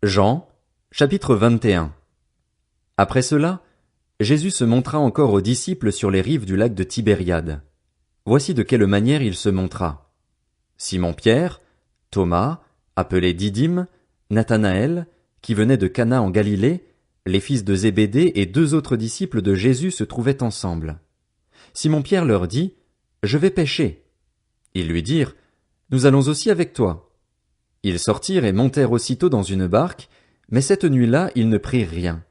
Jean, chapitre 21. Après cela, Jésus se montra encore aux disciples sur les rives du lac de Tibériade. Voici de quelle manière il se montra. Simon-Pierre, Thomas, appelé Didyme, Nathanaël, qui venait de Cana en Galilée, les fils de Zébédée et deux autres disciples de Jésus se trouvaient ensemble. Simon-Pierre leur dit, « Je vais pêcher. » Ils lui dirent, « Nous allons aussi avec toi. » Ils sortirent et montèrent aussitôt dans une barque, mais cette nuit-là ils ne prirent rien.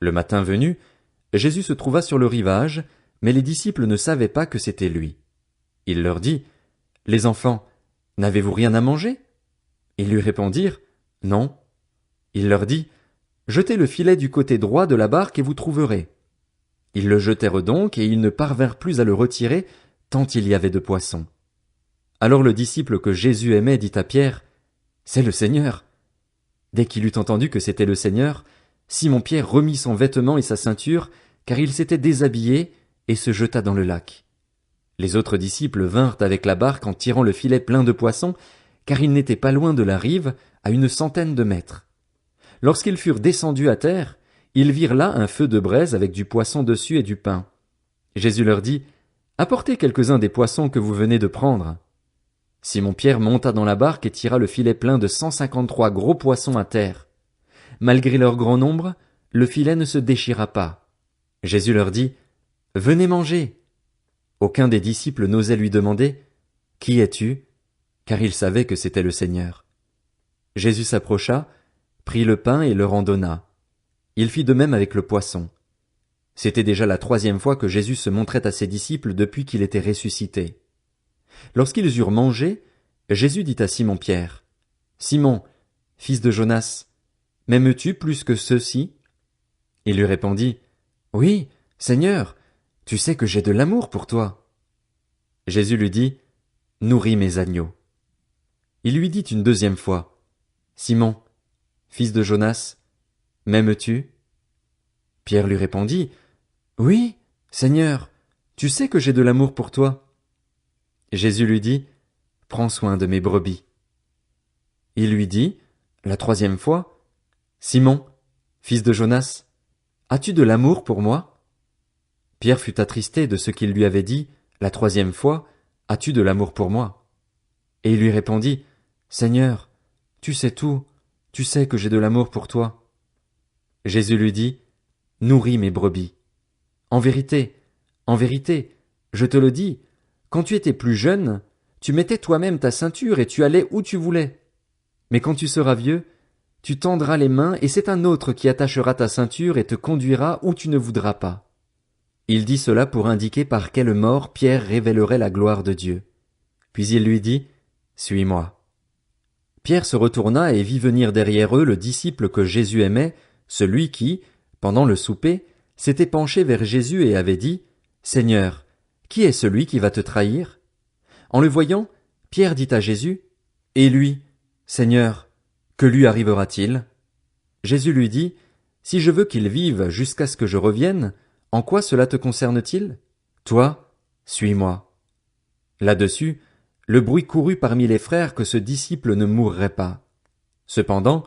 Le matin venu, Jésus se trouva sur le rivage, mais les disciples ne savaient pas que c'était lui. Il leur dit, « Les enfants, n'avez-vous rien à manger ?» Ils lui répondirent, « Non. » Il leur dit, « Jetez le filet du côté droit de la barque et vous trouverez. » Ils le jetèrent donc et ils ne parvinrent plus à le retirer, tant il y avait de poissons. Alors le disciple que Jésus aimait dit à Pierre, « C'est le Seigneur. » Dès qu'il eut entendu que c'était le Seigneur, Simon-Pierre remit son vêtement et sa ceinture, car il s'était déshabillé, et se jeta dans le lac. Les autres disciples vinrent avec la barque en tirant le filet plein de poissons, car ils n'étaient pas loin de la rive, à 100 mètres. Lorsqu'ils furent descendus à terre, ils virent là un feu de braise avec du poisson dessus et du pain. Jésus leur dit, « Apportez quelques-uns des poissons que vous venez de prendre. » Simon-Pierre monta dans la barque et tira le filet plein de 153 gros poissons à terre. Malgré leur grand nombre, le filet ne se déchira pas. Jésus leur dit, « Venez manger. » Aucun des disciples n'osait lui demander, « Qui es-tu ?» car il savait que c'était le Seigneur. Jésus s'approcha, prit le pain et leur en donna. Il fit de même avec le poisson. C'était déjà la 3e fois que Jésus se montrait à ses disciples depuis qu'il était ressuscité. Lorsqu'ils eurent mangé, Jésus dit à Simon-Pierre, « Simon, fils de Jonas, m'aimes-tu plus que ceux-ci » Il lui répondit, « Oui, Seigneur, tu sais que j'ai de l'amour pour toi. » Jésus lui dit, « Nourris mes agneaux. » Il lui dit une 2e fois, « Simon, fils de Jonas, m'aimes-tu » Pierre lui répondit, « Oui, Seigneur, tu sais que j'ai de l'amour pour toi. » Jésus lui dit, « Prends soin de mes brebis. » Il lui dit, la 3e fois, « Simon, fils de Jonas, as-tu de l'amour pour moi » Pierre fut attristé de ce qu'il lui avait dit, la 3e fois, « As-tu de l'amour pour moi » Et il lui répondit, « Seigneur, tu sais tout, tu sais que j'ai de l'amour pour toi. » Jésus lui dit, « Nourris mes brebis. En vérité, je te le dis, quand tu étais plus jeune, tu mettais toi-même ta ceinture et tu allais où tu voulais. Mais quand tu seras vieux, tu tendras les mains et c'est un autre qui attachera ta ceinture et te conduira où tu ne voudras pas. » Il dit cela pour indiquer par quelle mort Pierre révélerait la gloire de Dieu. Puis il lui dit, « Suis-moi. » Pierre se retourna et vit venir derrière eux le disciple que Jésus aimait, celui qui, pendant le souper, s'était penché vers Jésus et avait dit, « Seigneur, qui est celui qui va te trahir ?» En le voyant, Pierre dit à Jésus, « Et lui, Seigneur, que lui arrivera-t-il » Jésus lui dit, « Si je veux qu'il vive jusqu'à ce que je revienne, en quoi cela te concerne-t-il? Toi, suis-moi. » Là-dessus, le bruit courut parmi les frères que ce disciple ne mourrait pas. Cependant,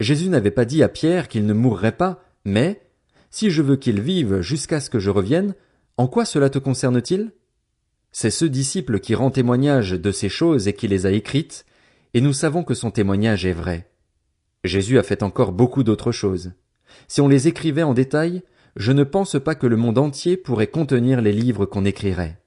Jésus n'avait pas dit à Pierre qu'il ne mourrait pas, mais « Si je veux qu'il vive jusqu'à ce que je revienne, en quoi cela te concerne-t-il » C'est ce disciple qui rend témoignage de ces choses et qui les a écrites, et nous savons que son témoignage est vrai. Jésus a fait encore beaucoup d'autres choses. Si on les écrivait en détail, je ne pense pas que le monde entier pourrait contenir les livres qu'on écrirait.